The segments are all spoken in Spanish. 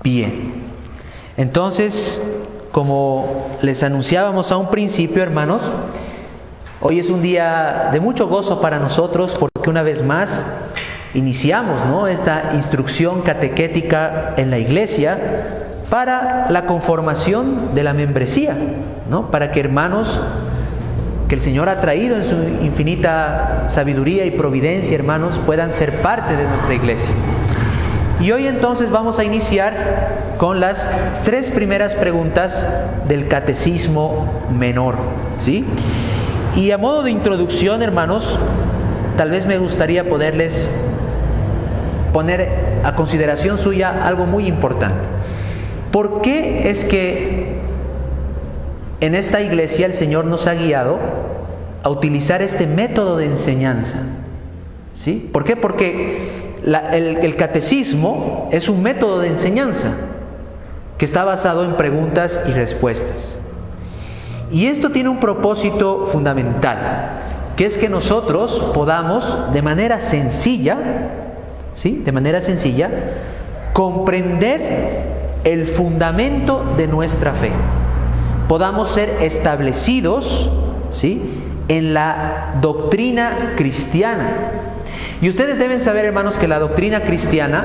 Bien. Entonces, como les anunciábamos a un principio, hermanos, hoy es un día de mucho gozo para nosotros porque una vez más iniciamos, ¿no?, esta instrucción catequética en la iglesia para la conformación de la membresía, ¿no?, para que hermanos que el Señor ha traído en su infinita sabiduría y providencia, hermanos, puedan ser parte de nuestra iglesia. Y hoy entonces vamos a iniciar con las 3 primeras preguntas del Catecismo Menor, ¿sí? Y a modo de introducción, hermanos, tal vez me gustaría poderles poner a consideración suya algo muy importante. ¿Por qué es que en esta iglesia el Señor nos ha guiado a utilizar este método de enseñanza? ¿Sí? ¿Por qué? Porque el catecismo es un método de enseñanza que está basado en preguntas y respuestas. Y esto tiene un propósito fundamental, que es que nosotros podamos de manera sencilla, ¿sí?, de manera sencilla, comprender el fundamento de nuestra fe. Podamos ser establecidos, ¿sí?, en la doctrina cristiana. Y ustedes deben saber, hermanos, que la doctrina cristiana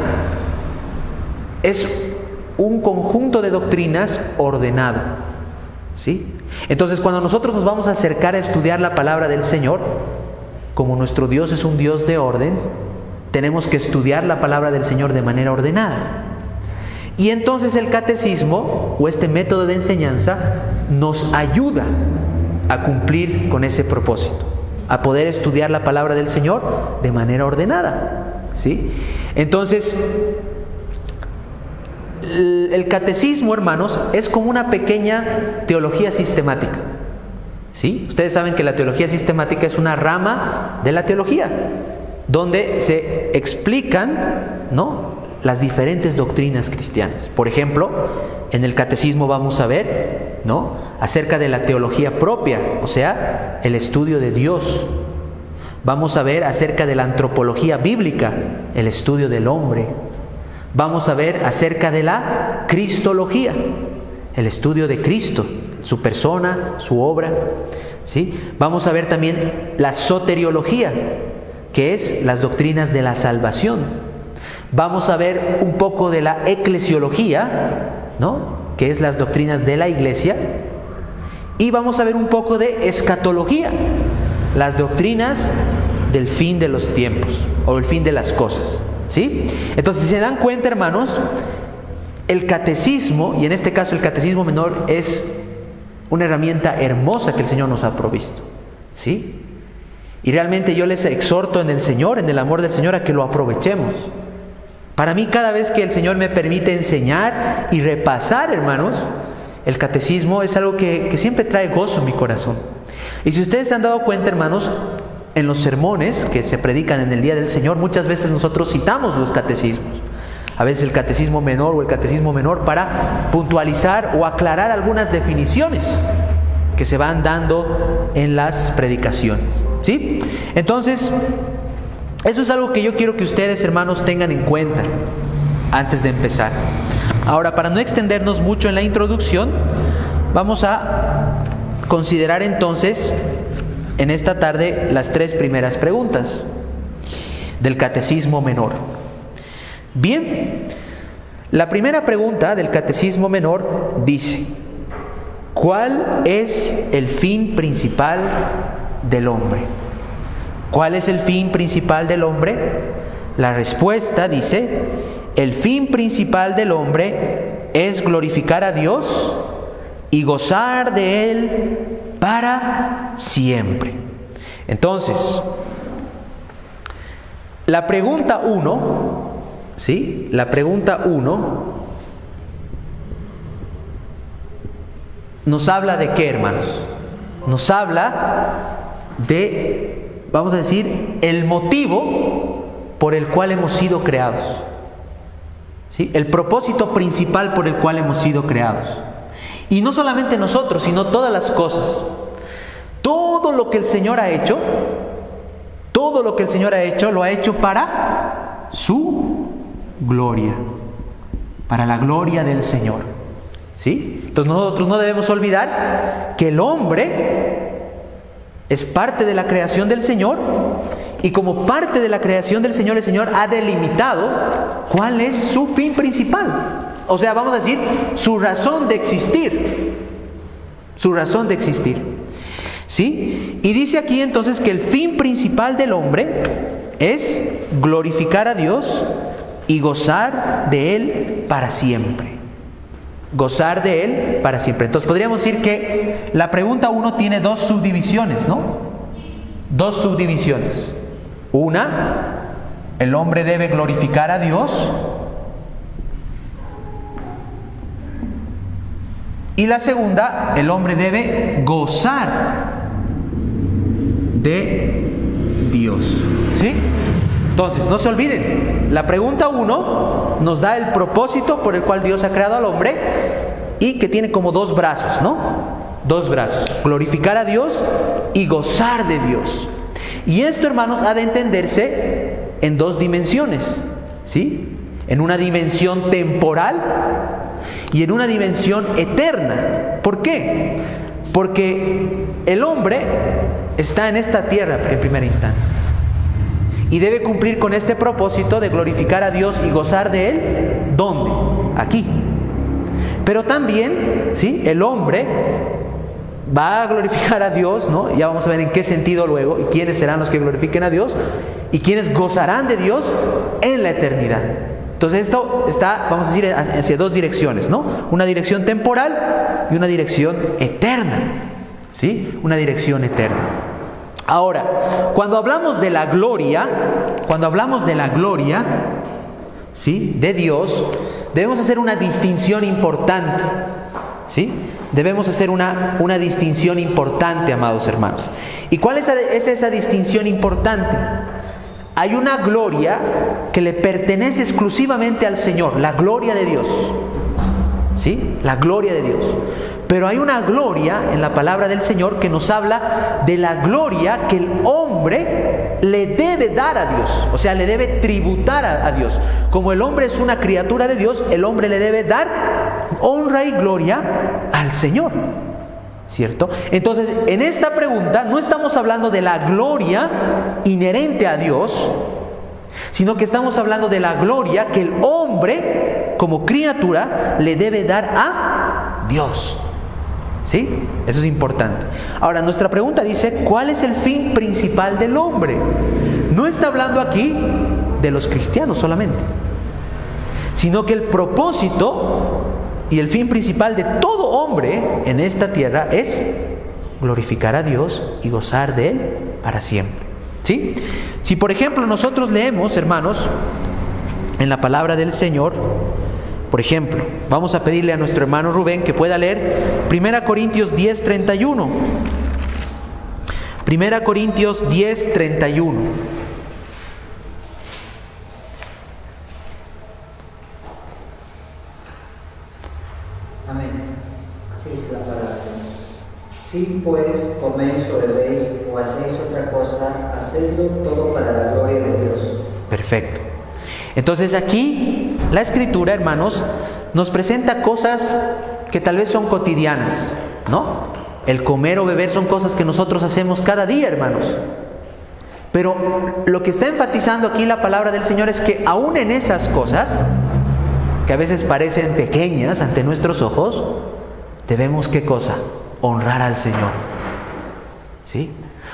es un conjunto de doctrinas ordenado, ¿sí? Entonces, cuando nosotros nos vamos a acercar a estudiar la palabra del Señor, como nuestro Dios es un Dios de orden, tenemos que estudiar la palabra del Señor de manera ordenada. Y entonces el catecismo, o este método de enseñanza, nos ayuda a cumplir con ese propósito, a poder estudiar la palabra del Señor de manera ordenada, ¿sí? Entonces, el catecismo, hermanos, es como una pequeña teología sistemática, ¿sí? Ustedes saben que la teología sistemática es una rama de la teología, donde se explican, ¿no?, las diferentes doctrinas cristianas. Por ejemplo, en el catecismo vamos a ver, ¿no?, acerca de la teología propia, o sea, el estudio de Dios. Vamos a ver acerca de la antropología bíblica, el estudio del hombre. Vamos a ver acerca de la cristología, el estudio de Cristo, su persona, su obra, ¿sí? Vamos a ver también la soteriología, que es las doctrinas de la salvación. Vamos a ver un poco de la eclesiología, ¿no?, que es las doctrinas de la iglesia. Y vamos a ver un poco de escatología, las doctrinas del fin de los tiempos o el fin de las cosas, ¿sí? Entonces, si se dan cuenta, hermanos, el catecismo, y en este caso el catecismo menor, es una herramienta hermosa que el Señor nos ha provisto, ¿sí? Y realmente yo les exhorto en el Señor, en el amor del Señor, a que lo aprovechemos. Para mí, cada vez que el Señor me permite enseñar y repasar, hermanos, el catecismo es algo que siempre trae gozo en mi corazón. Y si ustedes se han dado cuenta, hermanos, en los sermones que se predican en el Día del Señor, muchas veces nosotros citamos los catecismos. A veces el catecismo menor o el catecismo menor para puntualizar o aclarar algunas definiciones que se van dando en las predicaciones, ¿sí? Entonces, eso es algo que yo quiero que ustedes, hermanos, tengan en cuenta antes de empezar. Ahora, para no extendernos mucho en la introducción, vamos a considerar entonces en esta tarde las 3 primeras preguntas del Catecismo Menor. Bien, la primera pregunta del Catecismo Menor dice: ¿cuál es el fin principal del hombre? ¿Cuál es el fin principal del hombre? La respuesta dice: el fin principal del hombre es glorificar a Dios y gozar de Él para siempre. Entonces, la pregunta 1, ¿sí? La pregunta 1 nos habla de qué, hermanos? Nos habla de, vamos a decir, el motivo por el cual hemos sido creados, ¿sí? El propósito principal por el cual hemos sido creados. Y no solamente nosotros, sino todas las cosas. Todo lo que el Señor ha hecho, lo ha hecho para su gloria. para la gloria del Señor. ¿Sí? Entonces nosotros no debemos olvidar que el hombre es parte de la creación del Señor, y como parte de la creación del Señor, el Señor ha delimitado cuál es su fin principal. O sea, vamos a decir, su razón de existir. Su razón de existir. ¿Sí? Y dice aquí entonces que el fin principal del hombre es glorificar a Dios y gozar de Él para siempre. Gozar de Él para siempre. Entonces podríamos decir que la pregunta 1 tiene dos subdivisiones, ¿no? Dos subdivisiones. Una, el hombre debe glorificar a Dios. Y la segunda, el hombre debe gozar de Dios. ¿Sí? Entonces, no se olviden, la pregunta 1 nos da el propósito por el cual Dios ha creado al hombre, y que tiene como dos brazos, ¿no? Dos brazos, glorificar a Dios y gozar de Dios. Y esto, hermanos, ha de entenderse en dos dimensiones, ¿sí? En una dimensión temporal y en una dimensión eterna. ¿Por qué? Porque el hombre está en esta tierra en primera instancia y debe cumplir con este propósito de glorificar a Dios y gozar de Él. ¿Dónde? Aquí. Pero también, ¿sí?, el hombre va a glorificar a Dios, ¿no? Ya vamos a ver en qué sentido luego, y quiénes serán los que glorifiquen a Dios y quiénes gozarán de Dios en la eternidad. Entonces esto está, vamos a decir, hacia dos direcciones, ¿no? Una dirección temporal y una dirección eterna, ¿sí? Una dirección eterna. Ahora, cuando hablamos de la gloria, ¿sí?, de Dios, debemos hacer una distinción importante, ¿sí? Debemos hacer una distinción importante, amados hermanos. ¿Y cuál es esa distinción importante? Hay una gloria que le pertenece exclusivamente al Señor, la gloria de Dios, ¿sí? La gloria de Dios. Pero hay una gloria en la palabra del Señor que nos habla de la gloria que el hombre le debe dar a Dios, o sea, le debe tributar a Dios. Como el hombre es una criatura de Dios, el hombre le debe dar honra y gloria al Señor, ¿cierto? Entonces, en esta pregunta no estamos hablando de la gloria inherente a Dios, sino que estamos hablando de la gloria que el hombre, como criatura, le debe dar a Dios. ¿Sí? Eso es importante. Ahora, nuestra pregunta dice, ¿cuál es el fin principal del hombre? No está hablando aquí de los cristianos solamente, sino que el propósito y el fin principal de todo hombre en esta tierra es glorificar a Dios y gozar de Él para siempre. ¿Sí? Si por ejemplo nosotros leemos, hermanos, en la palabra del Señor, por ejemplo, vamos a pedirle a nuestro hermano Rubén que pueda leer 1 Corintios 10:31. 1 Corintios 10:31. Amén. Así es la palabra. Si pues coméis o bebéis o hacéis otra cosa, hacedlo todo para la gloria de Dios. Perfecto. Entonces aquí la Escritura, hermanos, nos presenta cosas que tal vez son cotidianas, ¿no? El comer o beber son cosas que nosotros hacemos cada día, hermanos. Pero lo que está enfatizando aquí la palabra del Señor es que aún en esas cosas, que a veces parecen pequeñas ante nuestros ojos, debemos, ¿qué cosa? Honrar al Señor. ¿Sí?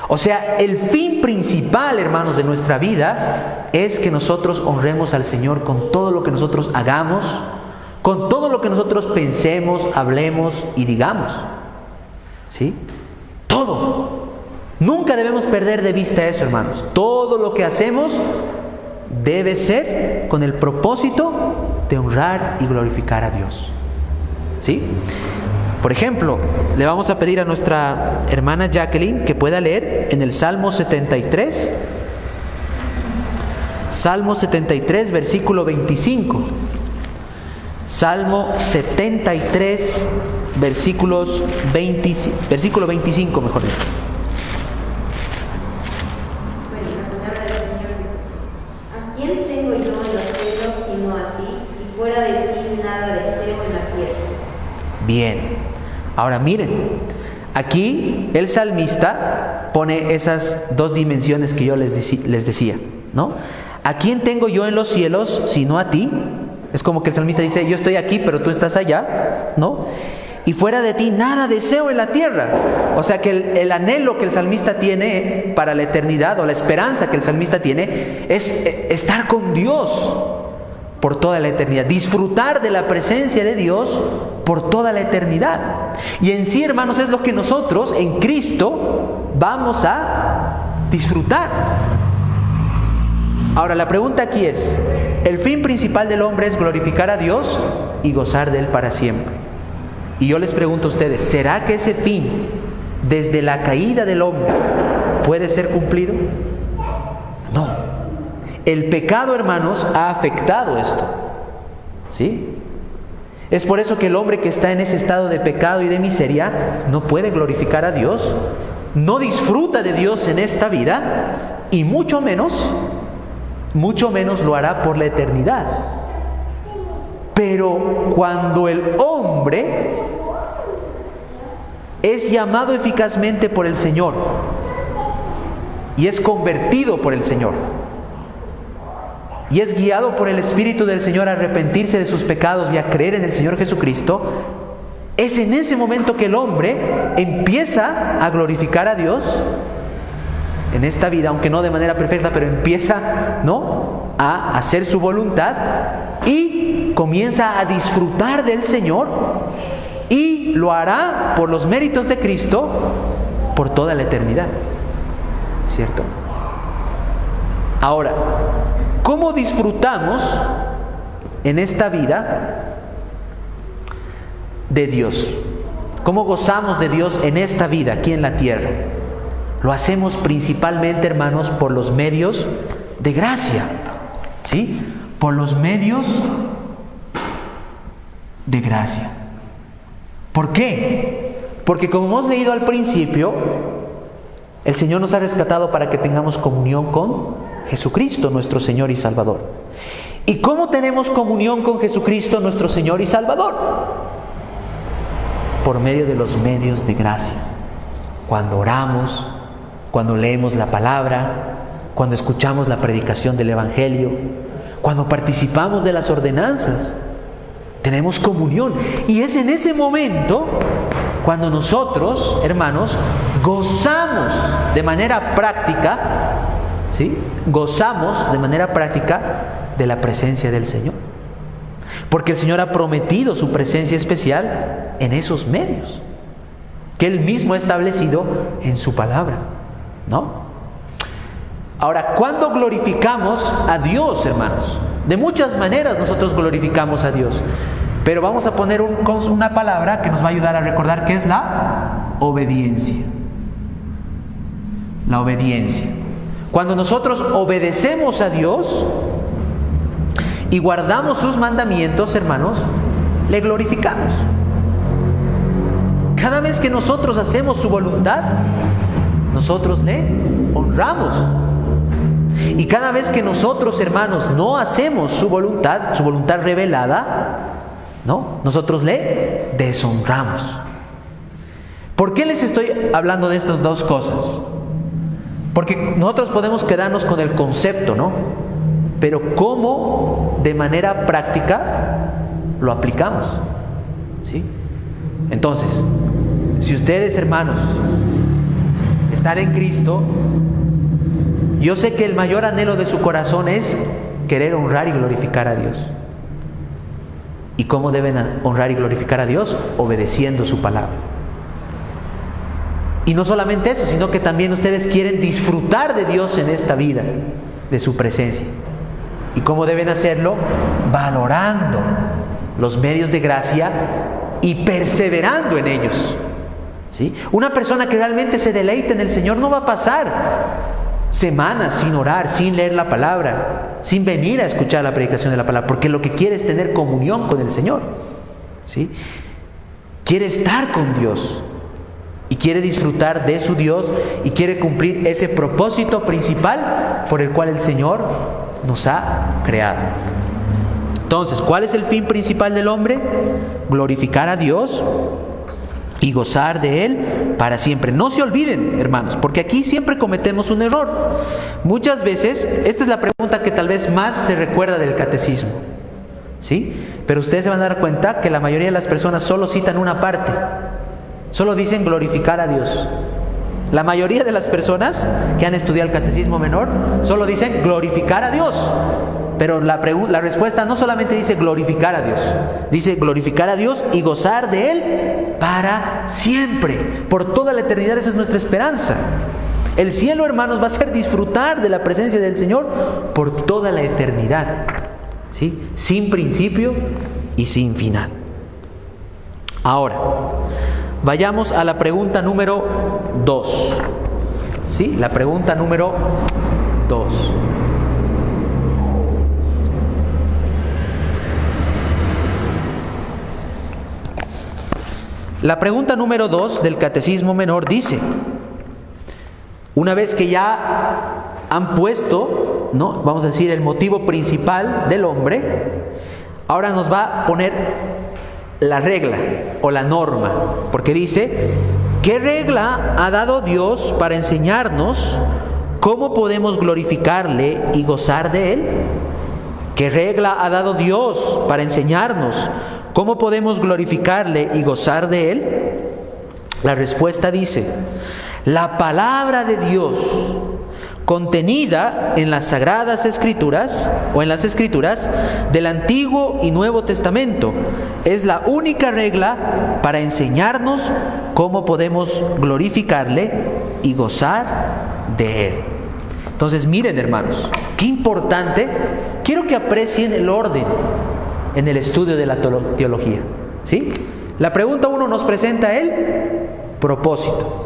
O sea, el fin principal, hermanos, de nuestra vida es que nosotros honremos al Señor con todo lo que nosotros hagamos, con todo lo que nosotros pensemos, hablemos y digamos. ¿Sí? Todo. Nunca debemos perder de vista eso, hermanos. Todo lo que hacemos debe ser con el propósito de honrar y glorificar a Dios. ¿Sí? Por ejemplo, le vamos a pedir a nuestra hermana Jacqueline que pueda leer en el Salmo 73. Salmo 73, versículo 25. Salmo 73, versículo 25, mejor dicho. ¿A quién tengo yo en los cielos sino a ti? Y fuera de ti Bien. Ahora miren, aquí el salmista pone esas dos dimensiones que yo les decía, ¿no? ¿A quién tengo yo en los cielos sino a ti? Es como que el salmista dice, yo estoy aquí, pero tú estás allá, ¿no? Y fuera de ti nada deseo en la tierra. O sea que el anhelo que el salmista tiene para la eternidad, o la esperanza que el salmista tiene, es estar con Dios por toda la eternidad, disfrutar de la presencia de Dios por toda la eternidad. Y en sí, hermanos, es lo que nosotros en Cristo vamos a disfrutar. Ahora, la pregunta aquí es, el fin principal del hombre es glorificar a Dios y gozar de Él para siempre. Y yo les pregunto a ustedes, ¿será que ese fin, desde la caída del hombre, puede ser cumplido? No. El pecado, hermanos, ha afectado esto. ¿Sí? Es por eso que el hombre que está en ese estado de pecado y de miseria no puede glorificar a Dios, no disfruta de Dios en esta vida y mucho menos lo hará por la eternidad. Pero cuando el hombre es llamado eficazmente por el Señor y es convertido por el Señor y es guiado por el Espíritu del Señor a arrepentirse de sus pecados y a creer en el Señor Jesucristo, es en ese momento que el hombre empieza a glorificar a Dios en esta vida, aunque no de manera perfecta, pero empieza, ¿no?, a hacer su voluntad y comienza a disfrutar del Señor, y lo hará por los méritos de Cristo por toda la eternidad. ¿Cierto? Ahora, ¿cómo disfrutamos en esta vida de Dios? ¿Cómo gozamos de Dios en esta vida, aquí en la tierra? Lo hacemos principalmente, hermanos, por los medios de gracia. ¿Sí? Por los medios de gracia. ¿Por qué? Porque como hemos leído al principio, el Señor nos ha rescatado para que tengamos comunión con Jesucristo, nuestro Señor y Salvador. ¿Y cómo tenemos comunión con Jesucristo, nuestro Señor y Salvador? Por medio de los medios de gracia. Cuando oramos, cuando leemos la palabra, cuando escuchamos la predicación del Evangelio, cuando participamos de las ordenanzas, tenemos comunión. Y es en ese momento cuando nosotros, hermanos, gozamos de manera práctica, ¿sí? Gozamos de manera práctica de la presencia del Señor. Porque el Señor ha prometido su presencia especial en esos medios, que Él mismo ha establecido en su palabra, ¿no? Ahora, ¿cuándo glorificamos a Dios, hermanos? De muchas maneras nosotros glorificamos a Dios, pero vamos a poner una palabra que nos va a ayudar a recordar que es la obediencia. La obediencia. Cuando nosotros obedecemos a Dios y guardamos sus mandamientos, hermanos, le glorificamos. Cada vez que nosotros hacemos su voluntad, nosotros le honramos. Y cada vez que nosotros, hermanos, no hacemos su voluntad revelada, ¿no?, nosotros le deshonramos. ¿Por qué les estoy hablando de estas dos cosas? Porque nosotros podemos quedarnos con el concepto, ¿no? Pero ¿cómo de manera práctica lo aplicamos? ¿Sí? Entonces, si ustedes, hermanos, están en Cristo, yo sé que el mayor anhelo de su corazón es querer honrar y glorificar a Dios. ¿Y cómo deben honrar y glorificar a Dios? Obedeciendo su palabra. Y no solamente eso, sino que también ustedes quieren disfrutar de Dios en esta vida, de su presencia. ¿Y cómo deben hacerlo? Valorando los medios de gracia y perseverando en ellos. ¿Sí? Una persona que realmente se deleita en el Señor no va a pasar semanas sin orar, sin leer la palabra, sin venir a escuchar la predicación de la palabra, porque lo que quiere es tener comunión con el Señor. ¿Sí? Quiere estar con Dios y quiere disfrutar de su Dios y quiere cumplir ese propósito principal por el cual el Señor nos ha creado. Entonces, ¿cuál es el fin principal del hombre? Glorificar a Dios y gozar de Él para siempre. No se olviden, hermanos, porque aquí siempre cometemos un error. Muchas veces, esta es la pregunta que tal vez más se recuerda del catecismo, ¿sí? Pero ustedes se van a dar cuenta que la mayoría de las personas solo citan una parte. Solo dicen glorificar a Dios. La mayoría de las personas que han estudiado el catecismo menor solo dicen glorificar a Dios. Pero la respuesta no solamente dice glorificar a Dios, dice glorificar a Dios y gozar de Él para siempre, por toda la eternidad. Esa es nuestra esperanza. El cielo, hermanos, va a ser disfrutar de la presencia del Señor por toda la eternidad, ¿sí? Sin principio y sin final. Ahora, vayamos a la pregunta número 2. ¿Sí? La pregunta número 2. La pregunta número 2 del Catecismo Menor dice: una vez que ya han puesto, ¿no?, vamos a decir, el motivo principal del hombre, ahora nos va a poner la regla o la norma, porque dice: ¿qué regla ha dado Dios para enseñarnos cómo podemos glorificarle y gozar de Él? ¿Qué regla ha dado Dios para enseñarnos cómo podemos glorificarle y gozar de Él? La respuesta dice: la palabra de Dios contenida en las Sagradas Escrituras o en las Escrituras del Antiguo y Nuevo Testamento es la única regla para enseñarnos cómo podemos glorificarle y gozar de Él. Entonces, miren, hermanos, qué importante. Quiero que aprecien el orden en el estudio de la teología, ¿sí? La pregunta 1 nos presenta el propósito.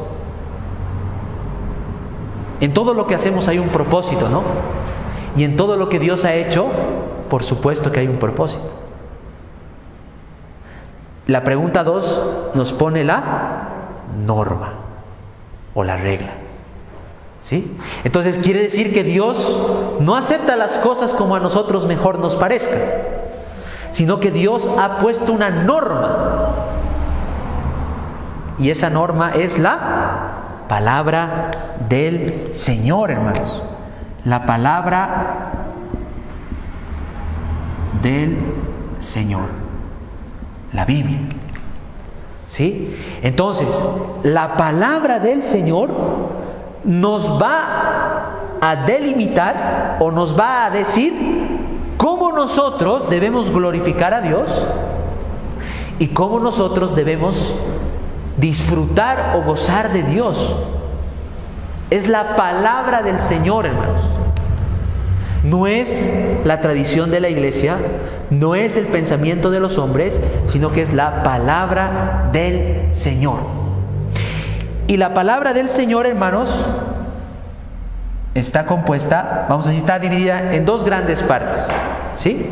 En todo lo que hacemos hay un propósito, ¿no? Y en todo lo que Dios ha hecho, por supuesto que hay un propósito. La pregunta 2 nos pone la norma o la regla, ¿sí? Entonces quiere decir que Dios no acepta las cosas como a nosotros mejor nos parezca, sino que Dios ha puesto una norma. Y esa norma es la palabra del Señor, hermanos. La palabra del Señor, la Biblia, ¿sí? Entonces, la palabra del Señor nos va a delimitar o nos va a decir cómo nosotros debemos glorificar a Dios y cómo nosotros debemos disfrutar o gozar de Dios. Es la palabra del Señor, hermanos. No es la tradición de la iglesia, no es el pensamiento de los hombres, sino que es la palabra del Señor. Y la palabra del Señor, hermanos, está compuesta, vamos a decir, está dividida en dos grandes partes, ¿sí?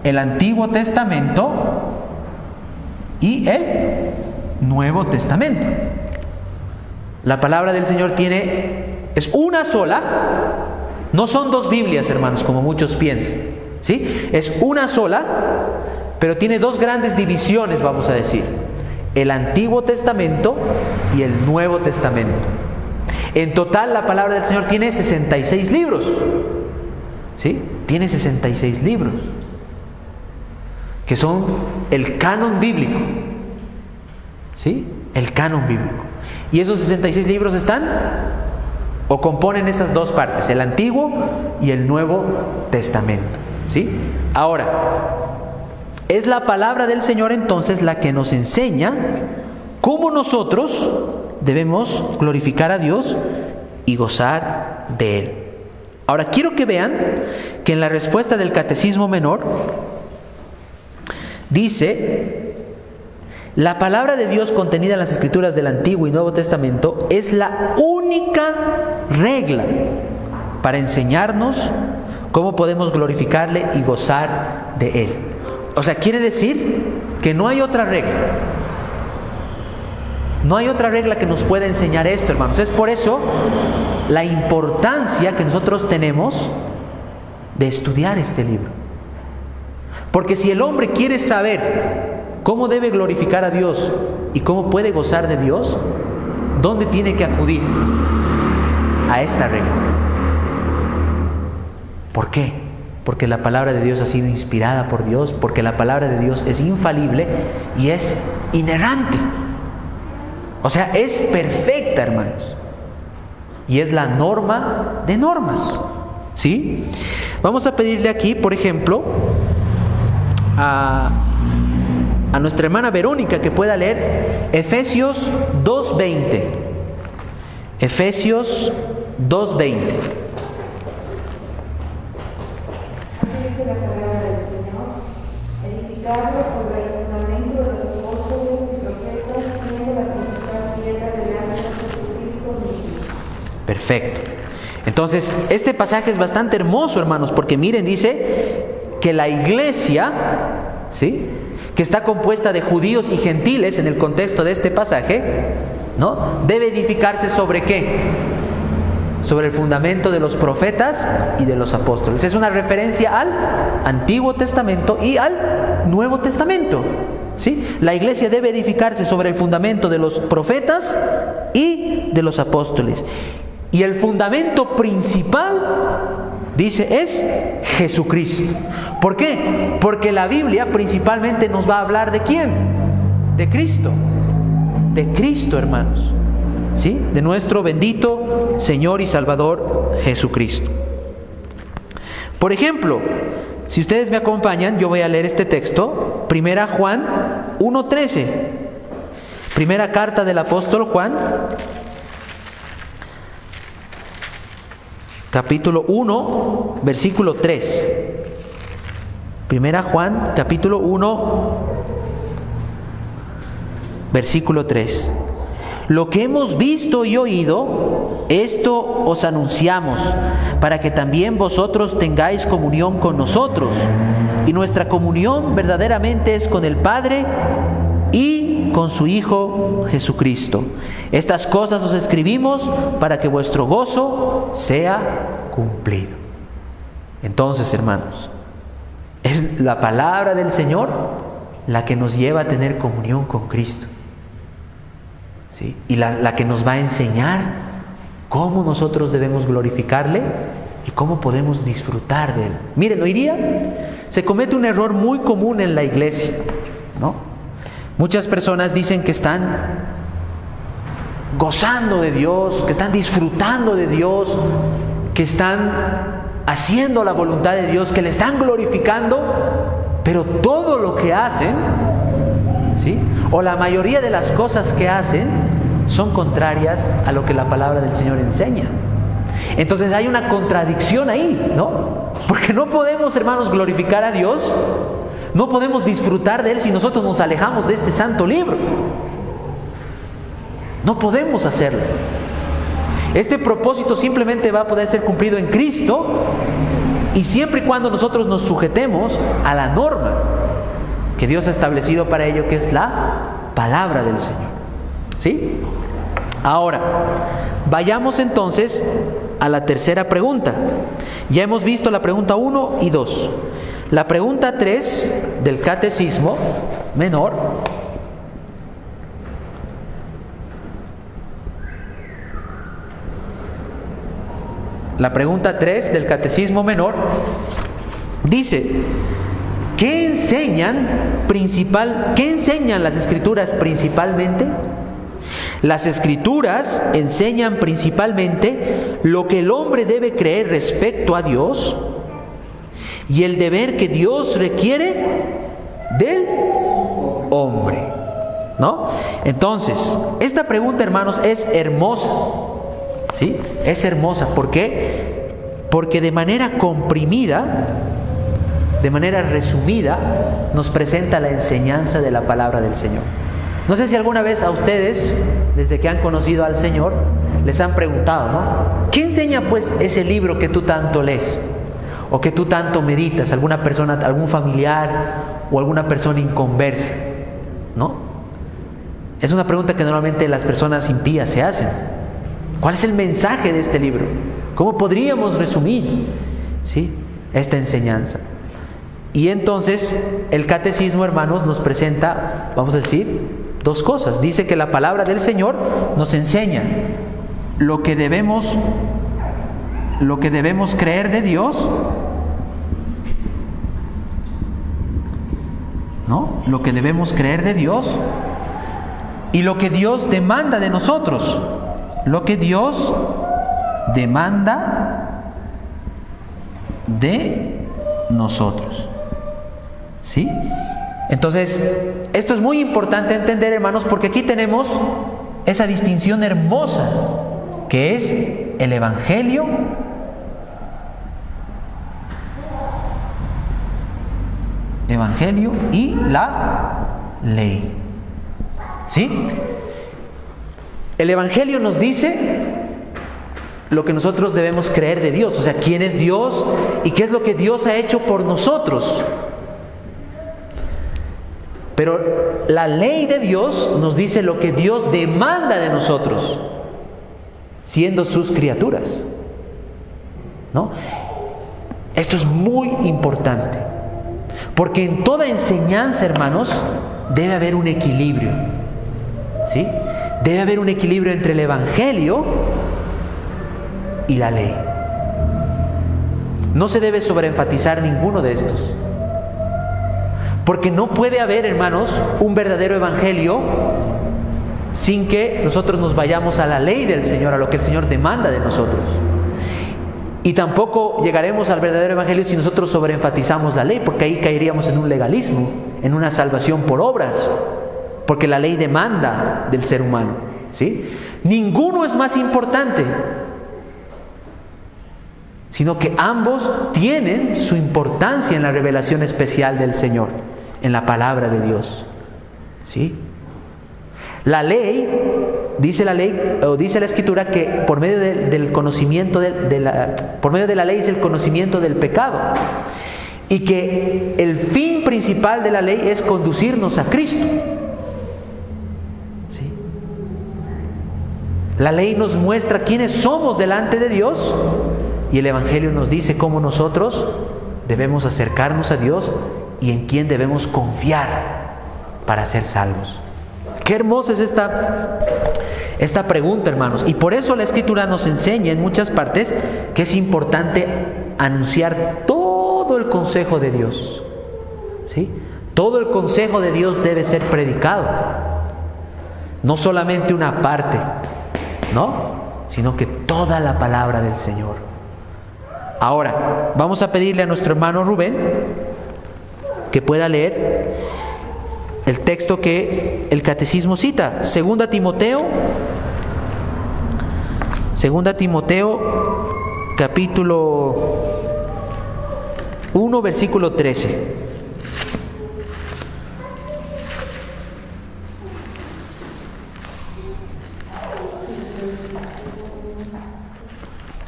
El Antiguo Testamento y el Nuevo Testamento. La palabra del Señor es una sola, no son dos Biblias, hermanos, como muchos piensan, ¿sí? Es una sola, pero tiene dos grandes divisiones, vamos a decir: el Antiguo Testamento y el Nuevo Testamento. En total, la palabra del Señor tiene 66 libros, ¿sí? Tiene 66 libros, que son el canon bíblico, ¿sí? El canon bíblico. Y esos 66 libros están o componen esas dos partes, el Antiguo y el Nuevo Testamento, ¿sí? Ahora, es la palabra del Señor entonces la que nos enseña cómo nosotros debemos glorificar a Dios y gozar de Él. Ahora, quiero que vean que en la respuesta del Catecismo Menor dice: la palabra de Dios contenida en las Escrituras del Antiguo y Nuevo Testamento es la única regla para enseñarnos cómo podemos glorificarle y gozar de Él. O sea, quiere decir que no hay otra regla. No hay otra regla que nos pueda enseñar esto, hermanos. Es por eso la importancia que nosotros tenemos de estudiar este libro. Porque si el hombre quiere saber cómo debe glorificar a Dios y cómo puede gozar de Dios, ¿dónde tiene que acudir? A esta regla. ¿Por qué? Porque la palabra de Dios ha sido inspirada por Dios, porque la palabra de Dios es infalible y es inerrante. O sea, es perfecta, hermanos. Y es la norma de normas. ¿Sí? Vamos a pedirle aquí, por ejemplo, a nuestra hermana Verónica que pueda leer Efesios 2:20. Efesios 2:20. Así dice la palabra del Señor: edificados sobre el fundamento de los apóstoles y profetas, siendo la principal piedra del ángulo Jesucristo mismo. Perfecto. Entonces, este pasaje es bastante hermoso, hermanos, porque miren, dice que la iglesia, ¿sí?, que está compuesta de judíos y gentiles en el contexto de este pasaje, ¿no?, debe edificarse ¿sobre qué? Sobre el fundamento de los profetas y de los apóstoles. Es una referencia al Antiguo Testamento y al Nuevo Testamento, ¿sí? La iglesia debe edificarse sobre el fundamento de los profetas y de los apóstoles. Y el fundamento principal, dice, es Jesucristo. ¿Por qué? Porque la Biblia principalmente nos va a hablar ¿de quién? De Cristo. De Cristo, hermanos. ¿Sí? De nuestro bendito Señor y Salvador Jesucristo. Por ejemplo, si ustedes me acompañan, yo voy a leer este texto, 1 Juan 1:13. Primera carta del apóstol Juan, capítulo 1, versículo 3. Primera Juan, capítulo 1, versículo 3. Lo que hemos visto y oído, esto os anunciamos, para que también vosotros tengáis comunión con nosotros. Y nuestra comunión verdaderamente es con el Padre y con su Hijo Jesucristo. Estas cosas os escribimos para que vuestro gozo sea cumplido. Entonces, hermanos, es la palabra del Señor la que nos lleva a tener comunión con Cristo, ¿sí? Y la que nos va a enseñar cómo nosotros debemos glorificarle y cómo podemos disfrutar de Él. Miren, hoy día se comete un error muy común en la iglesia, ¿no? Muchas personas dicen que están gozando de Dios, que están disfrutando de Dios, que están haciendo la voluntad de Dios, que le están glorificando, pero todo lo que hacen, ¿sí?, o la mayoría de las cosas que hacen son contrarias a lo que la palabra del Señor enseña. Entonces hay una contradicción ahí, ¿no? Porque no podemos, hermanos, glorificar a Dios, no podemos disfrutar de Él si nosotros nos alejamos de este santo libro. No podemos hacerlo. Este propósito simplemente va a poder ser cumplido en Cristo y siempre y cuando nosotros nos sujetemos a la norma que Dios ha establecido para ello, que es la palabra del Señor. ¿Sí? Ahora, vayamos entonces a la tercera pregunta. Ya hemos visto la pregunta 1 y 2. La pregunta 3 del Catecismo Menor La pregunta 3 del Catecismo Menor dice: ¿qué enseñan las Escrituras principalmente? Las Escrituras enseñan principalmente lo que el hombre debe creer respecto a Dios y el deber que Dios requiere del hombre, ¿no? Entonces, esta pregunta, hermanos, es hermosa, ¿sí? Es hermosa. ¿Por qué? Porque de manera comprimida, de manera resumida, nos presenta la enseñanza de la palabra del Señor. No sé si alguna vez a ustedes, desde que han conocido al Señor, les han preguntado, ¿no? ¿Qué enseña pues ese libro que tú tanto lees? O que tú tanto meditas, alguna persona, algún familiar o alguna persona inconversa, ¿no? Es una pregunta que normalmente las personas impías se hacen. ¿Cuál es el mensaje de este libro? ¿Cómo podríamos resumir, ¿sí?, esta enseñanza? Y entonces el catecismo, hermanos, nos presenta, vamos a decir, dos cosas. Dice que la palabra del Señor nos enseña lo que debemos creer de Dios, ¿no? Lo que debemos creer de Dios y lo que Dios demanda de nosotros. Lo que Dios demanda de nosotros. ¿Sí? Entonces, esto es muy importante entender, hermanos, porque aquí tenemos esa distinción hermosa que es el Evangelio y la ley. ¿Sí? El Evangelio nos dice lo que nosotros debemos creer de Dios, o sea, quién es Dios y qué es lo que Dios ha hecho por nosotros. Pero la ley de Dios nos dice lo que Dios demanda de nosotros, siendo sus criaturas, ¿no? Esto es muy importante, porque en toda enseñanza, hermanos, debe haber un equilibrio, ¿sí? Debe haber un equilibrio entre el Evangelio y la ley. No se debe sobreenfatizar ninguno de estos. Porque no puede haber, hermanos, un verdadero evangelio sin que nosotros nos vayamos a la ley del Señor, a lo que el Señor demanda de nosotros. Y tampoco llegaremos al verdadero evangelio si nosotros sobreenfatizamos la ley, porque ahí caeríamos en un legalismo, en una salvación por obras, porque la ley demanda del ser humano, ¿sí? Ninguno es más importante, sino que ambos tienen su importancia en la revelación especial del Señor, en la palabra de Dios, ¿sí? La ley, dice la Escritura, que por medio del conocimiento por medio de la ley es el conocimiento del pecado, y que el fin principal de la ley es conducirnos a Cristo, ¿sí? La ley nos muestra quiénes somos delante de Dios, y el Evangelio nos dice cómo nosotros debemos acercarnos a Dios y en quién debemos confiar para ser salvos. Qué hermosa es esta pregunta, hermanos. Y por eso la Escritura nos enseña en muchas partes que es importante anunciar todo el consejo de Dios, ¿sí? Todo el consejo de Dios debe ser predicado. No solamente una parte, ¿no? Sino que toda la palabra del Señor. Ahora, vamos a pedirle a nuestro hermano Rubén que pueda leer el texto que el catecismo cita, 2 Timoteo capítulo 1, versículo 13.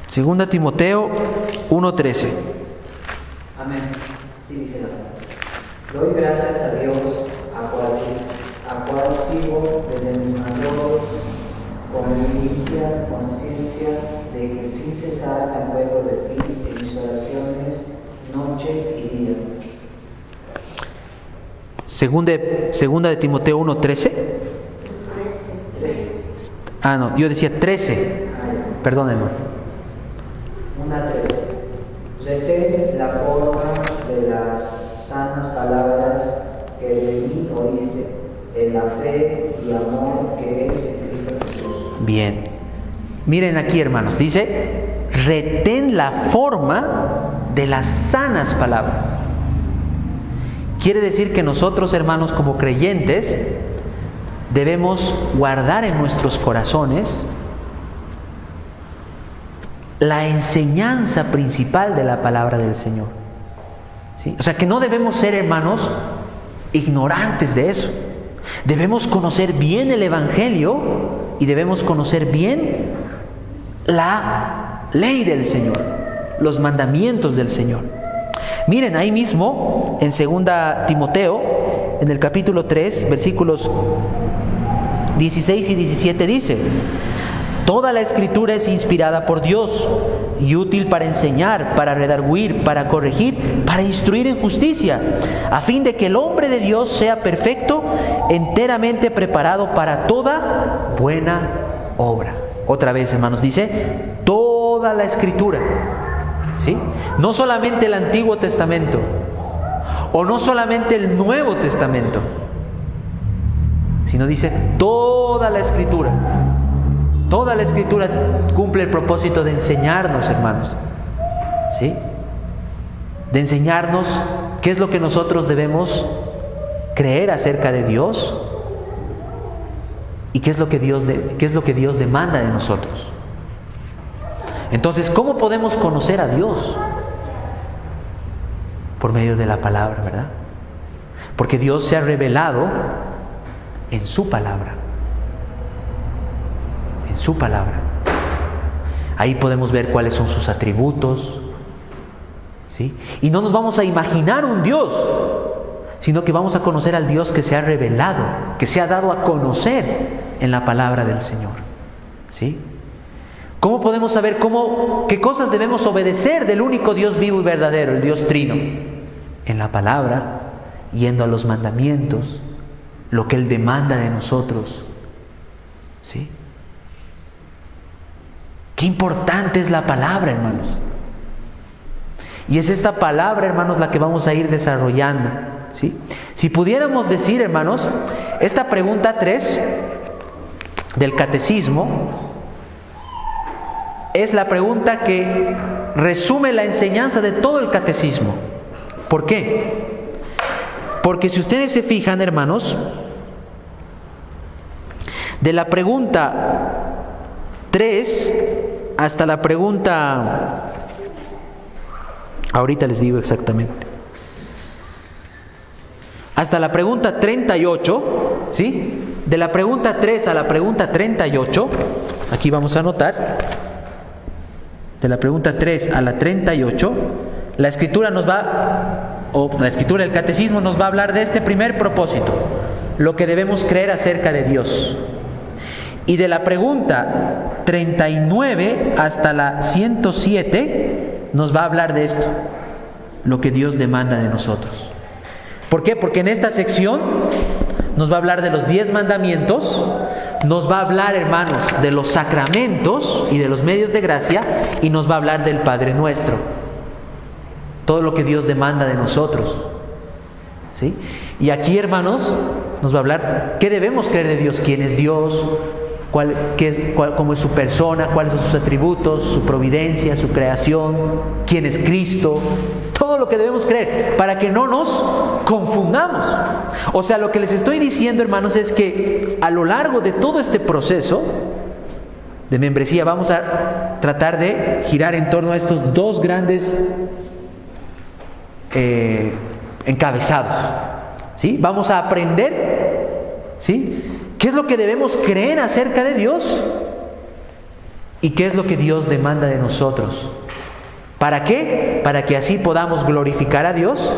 Segunda Timoteo 1:13. Amén. Sí, dice la palabra. Doy gracias a Dios, a cual sigo desde mis mayores, con limpia conciencia de que sin cesar me acuerdo de ti en mis oraciones, noche y día. Segunda de Timoteo 1:13. 13. Ah, no, yo decía 13. Perdónenme. 1:13. Retén la forma de las sanas palabras que de mí oíste, en la fe y amor que es en Cristo Jesús. Bien. Miren aquí, hermanos, dice, retén la forma de las sanas palabras. Quiere decir que nosotros, hermanos, como creyentes, debemos guardar en nuestros corazones la enseñanza principal de la palabra del Señor, ¿sí? O sea, que no debemos ser, hermanos, ignorantes de eso. Debemos conocer bien el Evangelio y debemos conocer bien la ley del Señor, los mandamientos del Señor. Miren, ahí mismo, en 2 Timoteo, en el capítulo 3, versículos 16 y 17 dice: toda la Escritura es inspirada por Dios y útil para enseñar, para redarguir, para corregir, para instruir en justicia, a fin de que el hombre de Dios sea perfecto, enteramente preparado para toda buena obra. Otra vez, hermanos, dice toda la Escritura, ¿sí? No solamente el Antiguo Testamento, o no solamente el Nuevo Testamento, sino dice toda la Escritura. Toda la Escritura cumple el propósito de enseñarnos, hermanos, ¿sí? De enseñarnos qué es lo que nosotros debemos creer acerca de Dios y qué es lo que Dios demanda de nosotros. Entonces, ¿cómo podemos conocer a Dios? Por medio de la palabra, ¿verdad? Porque Dios se ha revelado en su palabra. En su palabra. Ahí podemos ver cuáles son sus atributos, ¿sí? Y no nos vamos a imaginar un Dios, sino que vamos a conocer al Dios que se ha revelado, que se ha dado a conocer en la palabra del Señor, ¿sí? ¿Cómo podemos saber qué cosas debemos obedecer del único Dios vivo y verdadero, el Dios Trino? En la palabra, yendo a los mandamientos, lo que Él demanda de nosotros, ¿sí? Qué importante es la palabra, hermanos. Y es esta palabra, hermanos, la que vamos a ir desarrollando, ¿sí? Si pudiéramos decir, hermanos, esta pregunta 3 del catecismo es la pregunta que resume la enseñanza de todo el catecismo. ¿Por qué? Porque si ustedes se fijan, hermanos, de la pregunta 3 hasta la pregunta, ahorita les digo exactamente, hasta la pregunta 38, ¿sí? De la pregunta 3 a la pregunta 38, aquí vamos a anotar, de la pregunta 3 a la 38, la Escritura la Escritura, el Catecismo nos va a hablar de este primer propósito, lo que debemos creer acerca de Dios. Y de la pregunta 39 hasta la 107 nos va a hablar de esto, lo que Dios demanda de nosotros. ¿Por qué? Porque en esta sección nos va a hablar de los 10 mandamientos, nos va a hablar, hermanos, de los sacramentos y de los medios de gracia, y nos va a hablar del Padre Nuestro. Todo lo que Dios demanda de nosotros, ¿sí? Y aquí, hermanos, nos va a hablar qué debemos creer de Dios, quién es Dios, cómo es su persona, cuáles son sus atributos, su providencia, su creación, quién es Cristo, todo lo que debemos creer para que no nos confundamos. O sea, lo que les estoy diciendo, hermanos, es que a lo largo de todo este proceso de membresía vamos a tratar de girar en torno a estos dos grandes encabezados, ¿sí? Vamos a aprender, ¿sí?, qué es lo que debemos creer acerca de Dios y qué es lo que Dios demanda de nosotros. ¿Para qué? Para que así podamos glorificar a Dios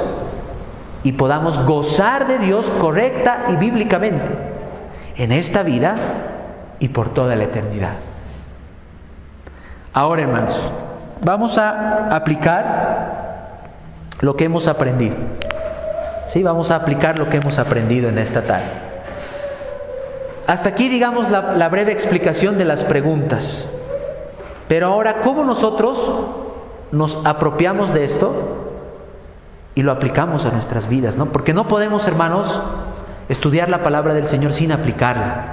y podamos gozar de Dios correcta y bíblicamente en esta vida y por toda la eternidad. Ahora, hermanos, vamos a aplicar lo que hemos aprendido. Sí, vamos a aplicar lo que hemos aprendido en esta tarde. Hasta aquí, digamos, la breve explicación de las preguntas. Pero ahora, ¿cómo nosotros nos apropiamos de esto y lo aplicamos a nuestras vidas, ¿no? Porque no podemos, hermanos, estudiar la palabra del Señor sin aplicarla.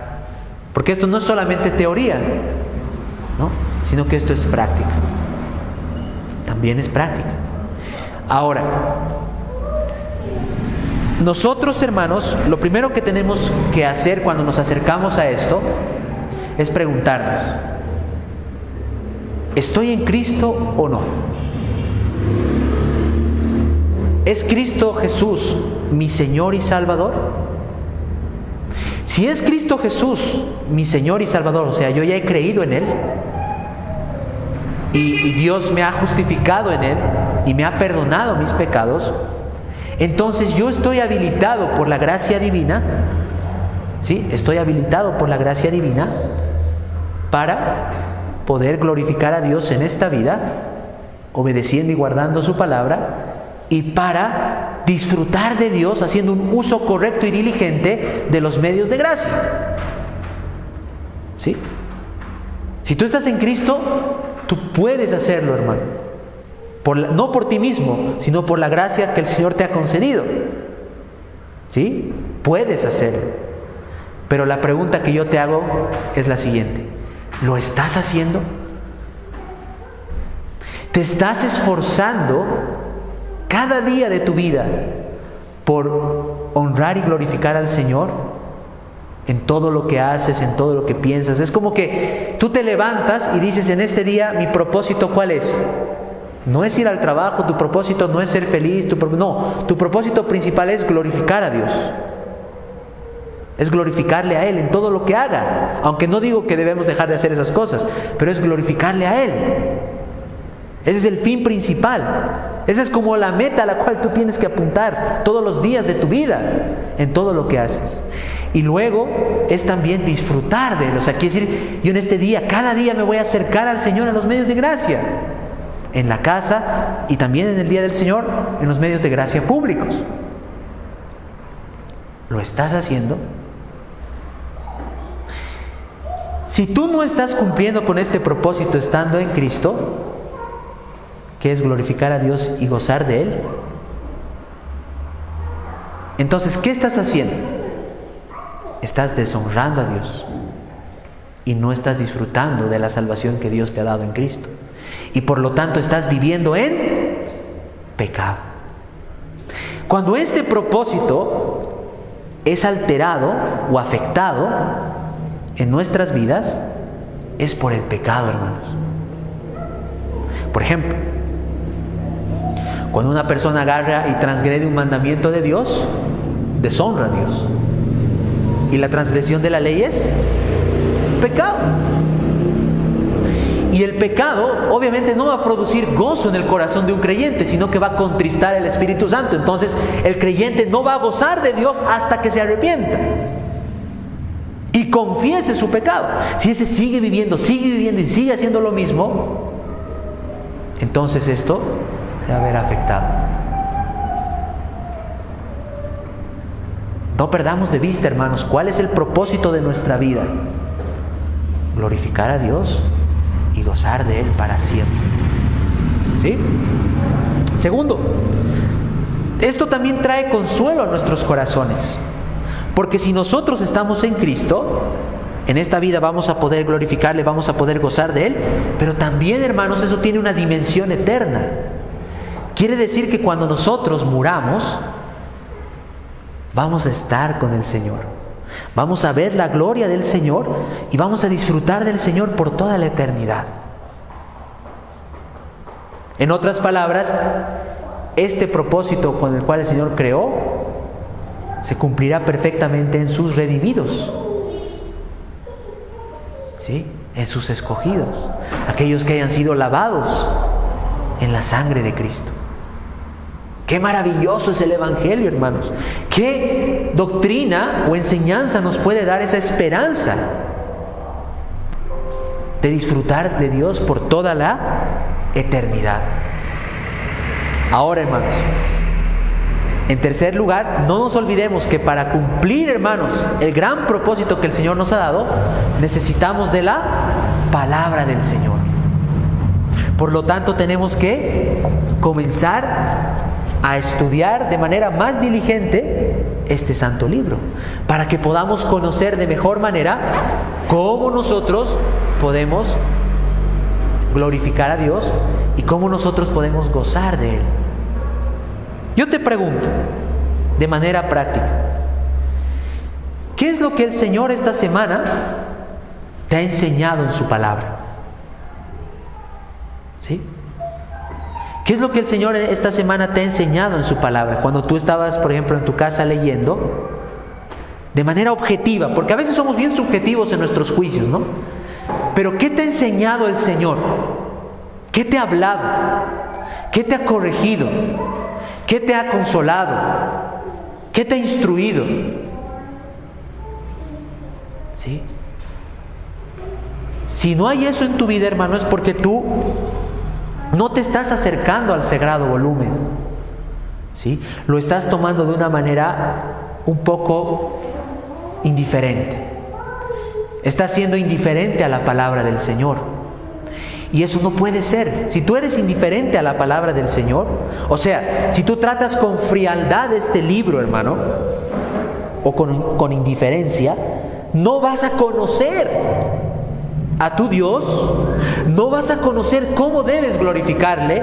Porque esto no es solamente teoría, ¿no?, sino que esto es práctica. También es práctica. Ahora, nosotros, hermanos, lo primero que tenemos que hacer cuando nos acercamos a esto es preguntarnos: ¿estoy en Cristo o no? ¿Es Cristo Jesús mi Señor y Salvador? Si es Cristo Jesús mi Señor y Salvador, o sea, yo ya he creído en Él y Dios me ha justificado en Él y me ha perdonado mis pecados, entonces yo estoy habilitado por la gracia divina, ¿sí? Estoy habilitado por la gracia divina para poder glorificar a Dios en esta vida, obedeciendo y guardando su palabra, y para disfrutar de Dios haciendo un uso correcto y diligente de los medios de gracia. ¿Sí? Si tú estás en Cristo, tú puedes hacerlo, hermano. No por ti mismo, sino por la gracia que el Señor te ha concedido. ¿Sí? Puedes hacerlo. Pero la pregunta que yo te hago es la siguiente: ¿lo estás haciendo? ¿Te estás esforzando cada día de tu vida por honrar y glorificar al Señor en todo lo que haces, en todo lo que piensas? Es como que tú te levantas y dices: en este día, ¿mi propósito cuál es? No es ir al trabajo, tu propósito no es ser feliz, tu propósito principal es glorificar a Dios. Es glorificarle a Él en todo lo que haga. Aunque no digo que debemos dejar de hacer esas cosas, pero es glorificarle a Él. Ese es el fin principal. Esa es como la meta a la cual tú tienes que apuntar todos los días de tu vida, en todo lo que haces. Y luego es también disfrutar de Él. O sea, quiere decir, yo en este día, cada día me voy a acercar al Señor en los medios de gracia. En la casa y también en el día del Señor, en los medios de gracia públicos. ¿Lo estás haciendo? Si tú no estás cumpliendo con este propósito estando en Cristo, que es glorificar a Dios y gozar de Él, entonces, ¿qué estás haciendo? Estás deshonrando a Dios y no estás disfrutando de la salvación que Dios te ha dado en Cristo. Y por lo tanto estás viviendo en pecado. Cuando este propósito es alterado o afectado en nuestras vidas, es por el pecado, hermanos. Por ejemplo, cuando una persona agarra y transgrede un mandamiento de Dios, deshonra a Dios. Y la transgresión de la ley es pecado. Y el pecado obviamente no va a producir gozo en el corazón de un creyente, sino que va a contristar el Espíritu Santo. Entonces el creyente no va a gozar de Dios hasta que se arrepienta y confiese su pecado. Si ese sigue viviendo y sigue haciendo lo mismo, entonces esto se va a ver afectado. No perdamos de vista, hermanos, cuál es el propósito de nuestra vida: glorificar a Dios y gozar de Él para siempre. ¿Sí? Segundo, esto también trae consuelo a nuestros corazones, porque si nosotros estamos en Cristo, en esta vida vamos a poder glorificarle, vamos a poder gozar de Él, pero también, hermanos, eso tiene una dimensión eterna. Quiere decir que cuando nosotros muramos, vamos a estar con el Señor. Vamos a ver la gloria del Señor y vamos a disfrutar del Señor por toda la eternidad. En otras palabras, este propósito con el cual el Señor creó se cumplirá perfectamente en sus redimidos. ¿Sí? En sus escogidos, aquellos que hayan sido lavados en la sangre de Cristo. Qué maravilloso es el Evangelio, hermanos. Qué doctrina o enseñanza nos puede dar esa esperanza de disfrutar de Dios por toda la eternidad. Ahora, hermanos, en tercer lugar, no nos olvidemos que para cumplir, hermanos, el gran propósito que el Señor nos ha dado, necesitamos de la palabra del Señor. Por lo tanto, tenemos que comenzar a estudiar de manera más diligente este santo libro, para que podamos conocer de mejor manera cómo nosotros podemos glorificar a Dios y cómo nosotros podemos gozar de Él. Yo te pregunto, de manera práctica, ¿qué es lo que el Señor esta semana te ha enseñado en su palabra? ¿Sí? ¿Qué es lo que el Señor esta semana te ha enseñado en su palabra? Cuando tú estabas, por ejemplo, en tu casa leyendo, de manera objetiva, porque a veces somos bien subjetivos en nuestros juicios, ¿no? Pero ¿qué te ha enseñado el Señor? ¿Qué te ha hablado? ¿Qué te ha corregido? ¿Qué te ha consolado? ¿Qué te ha instruido? ¿Sí? Si no hay eso en tu vida, hermano, es porque tú no te estás acercando al sagrado volumen, ¿sí? Lo estás tomando de una manera un poco indiferente. Estás siendo indiferente a la palabra del Señor. Y eso no puede ser. Si tú eres indiferente a la palabra del Señor, o sea, si tú tratas con frialdad este libro, hermano, o con indiferencia, no vas a conocer a tu Dios, no vas a conocer cómo debes glorificarle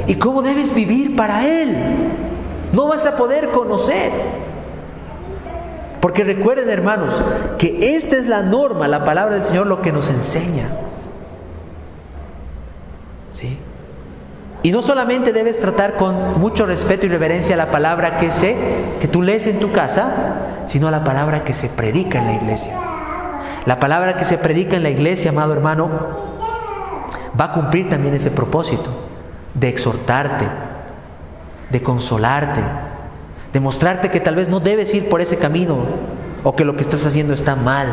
y cómo debes vivir para Él. No vas a poder conocer. Porque recuerden, hermanos, que esta es la norma, la palabra del Señor, lo que nos enseña. ¿Sí? Y no solamente debes tratar con mucho respeto y reverencia la palabra que tú lees en tu casa, sino la palabra que se predica en la iglesia. La palabra que se predica en la iglesia, amado hermano, va a cumplir también ese propósito de exhortarte, de consolarte, de mostrarte que tal vez no debes ir por ese camino o que lo que estás haciendo está mal.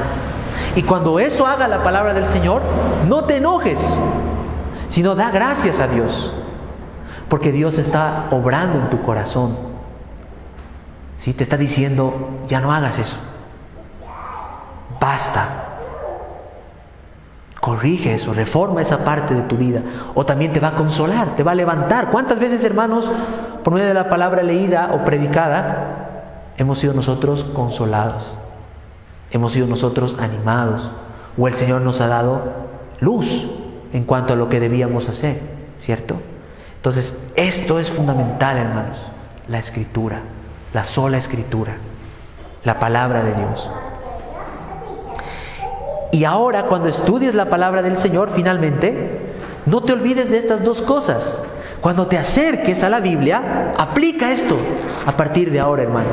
Y cuando eso haga la palabra del Señor, no te enojes, sino da gracias a Dios, porque Dios está obrando en tu corazón. ¿Sí? Te está diciendo, ya no hagas eso. Basta. Corrige eso, reforma esa parte de tu vida. O también te va a consolar, te va a levantar. ¿Cuántas veces, hermanos, por medio de la palabra leída o predicada, hemos sido nosotros consolados? Hemos sido nosotros animados. O el Señor nos ha dado luz en cuanto a lo que debíamos hacer, ¿cierto? Entonces, esto es fundamental, hermanos. La Escritura, la sola Escritura, la palabra de Dios. Y ahora, cuando estudies la palabra del Señor, finalmente, no te olvides de estas dos cosas. Cuando te acerques a la Biblia, aplica esto a partir de ahora, hermano.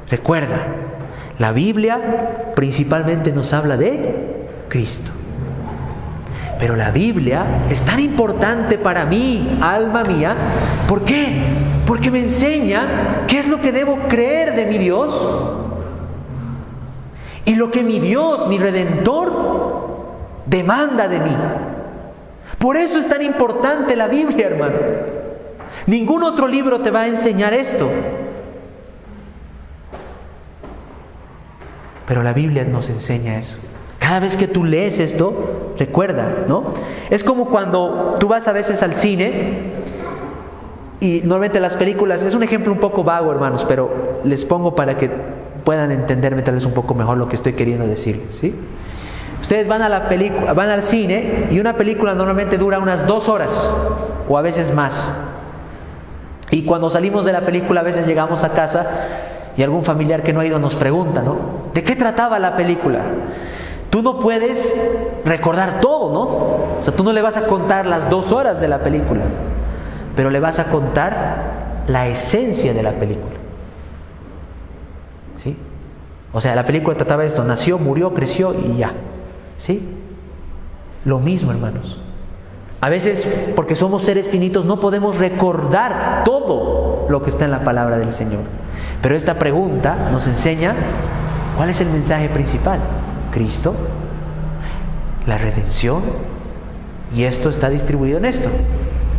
Recuerda, la Biblia principalmente nos habla de Cristo. Pero la Biblia es tan importante para mí, alma mía. ¿Por qué? Porque me enseña qué es lo que debo creer de mi Dios y lo que mi Dios, mi Redentor, demanda de mí. Por eso es tan importante la Biblia, hermano. Ningún otro libro te va a enseñar esto. Pero la Biblia nos enseña eso. Cada vez que tú lees esto, recuerda, ¿no? Es como cuando tú vas a veces al cine y normalmente las películas, es un ejemplo un poco vago, hermanos, pero les pongo para que puedan entenderme tal vez un poco mejor lo que estoy queriendo decir, ¿sí? Ustedes van al cine y una película normalmente dura unas 2 horas o a veces más. Y cuando salimos de la película a veces llegamos a casa y algún familiar que no ha ido nos pregunta, ¿no? ¿De qué trataba la película? Tú no puedes recordar todo, ¿no? O sea, tú no le vas a contar las 2 horas de la película, pero le vas a contar la esencia de la película. ¿Sí? O sea, la película trataba de esto: nació, murió, creció y ya. ¿Sí? Lo mismo, hermanos. A veces, porque somos seres finitos, no podemos recordar todo lo que está en la palabra del Señor. Pero esta pregunta nos enseña cuál es el mensaje principal. Cristo, la redención, y esto está distribuido en esto,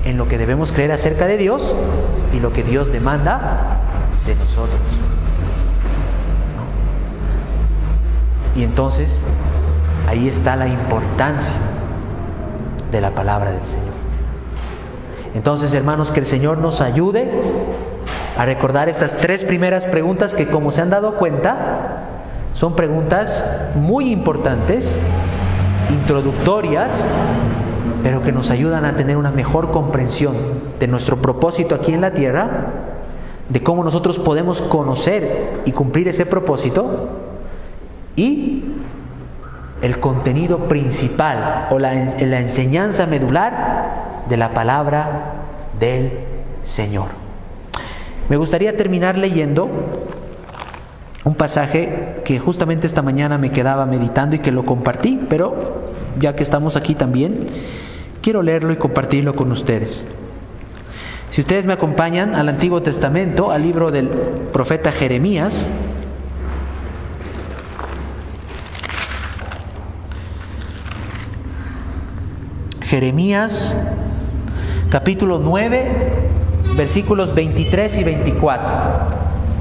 en lo que debemos creer acerca de Dios y lo que Dios demanda de nosotros, ¿no? Y entonces ahí está la importancia de la palabra del Señor. Entonces, hermanos, que el Señor nos ayude a recordar estas 3 primeras preguntas que, como se han dado cuenta, son preguntas muy importantes, introductorias, pero que nos ayudan a tener una mejor comprensión de nuestro propósito aquí en la tierra, de cómo nosotros podemos conocer y cumplir ese propósito, y el contenido principal o la enseñanza medular de la palabra del Señor. Me gustaría terminar leyendo un pasaje que justamente esta mañana me quedaba meditando y que lo compartí, pero ya que estamos aquí también, quiero leerlo y compartirlo con ustedes. Si ustedes me acompañan al Antiguo Testamento, al libro del profeta Jeremías, Jeremías capítulo 9, versículos 23 y 24.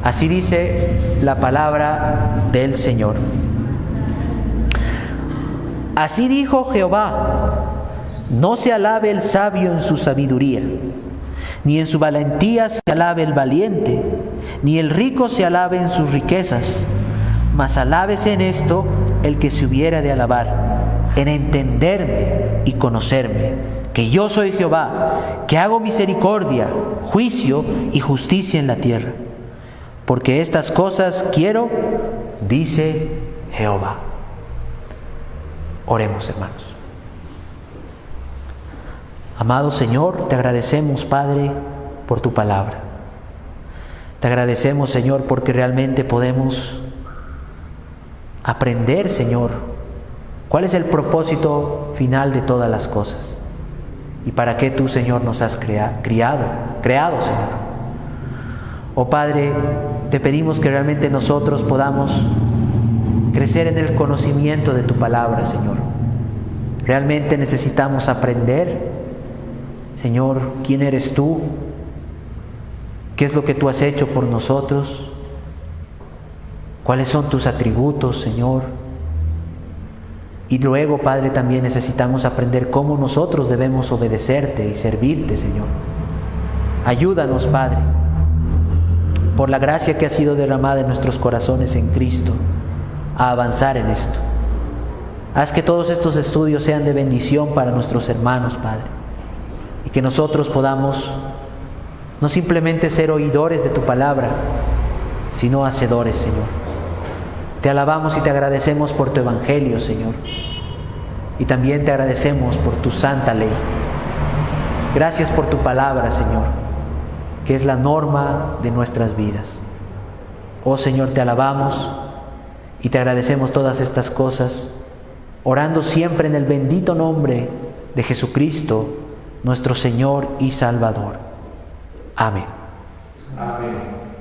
Así dice la palabra del Señor. Así dijo Jehová: no se alabe el sabio en su sabiduría, ni en su valentía se alabe el valiente, ni el rico se alabe en sus riquezas, mas alábese en esto el que se hubiera de alabar, en entenderme y conocerme, que yo soy Jehová, que hago misericordia, juicio y justicia en la tierra. Porque estas cosas quiero, dice Jehová. Oremos, hermanos. Amado Señor, te agradecemos, Padre, por tu palabra. Te agradecemos, Señor, porque realmente podemos aprender, Señor, cuál es el propósito final de todas las cosas y para qué tú, Señor, nos has creado, Señor. Oh Padre, te pedimos que realmente nosotros podamos crecer en el conocimiento de tu palabra, Señor. Realmente necesitamos aprender, Señor, quién eres tú, qué es lo que tú has hecho por nosotros, cuáles son tus atributos, Señor. Y luego, Padre, también necesitamos aprender cómo nosotros debemos obedecerte y servirte, Señor. Ayúdanos, Padre, por la gracia que ha sido derramada en nuestros corazones en Cristo, a avanzar en esto. Haz que todos estos estudios sean de bendición para nuestros hermanos, Padre, y que nosotros podamos no simplemente ser oidores de tu palabra, sino hacedores, Señor. Te alabamos y te agradecemos por tu evangelio, Señor, y también te agradecemos por tu santa ley. Gracias por tu palabra, Señor, que es la norma de nuestras vidas. Oh Señor, te alabamos y te agradecemos todas estas cosas, orando siempre en el bendito nombre de Jesucristo, nuestro Señor y Salvador. Amén. Amén.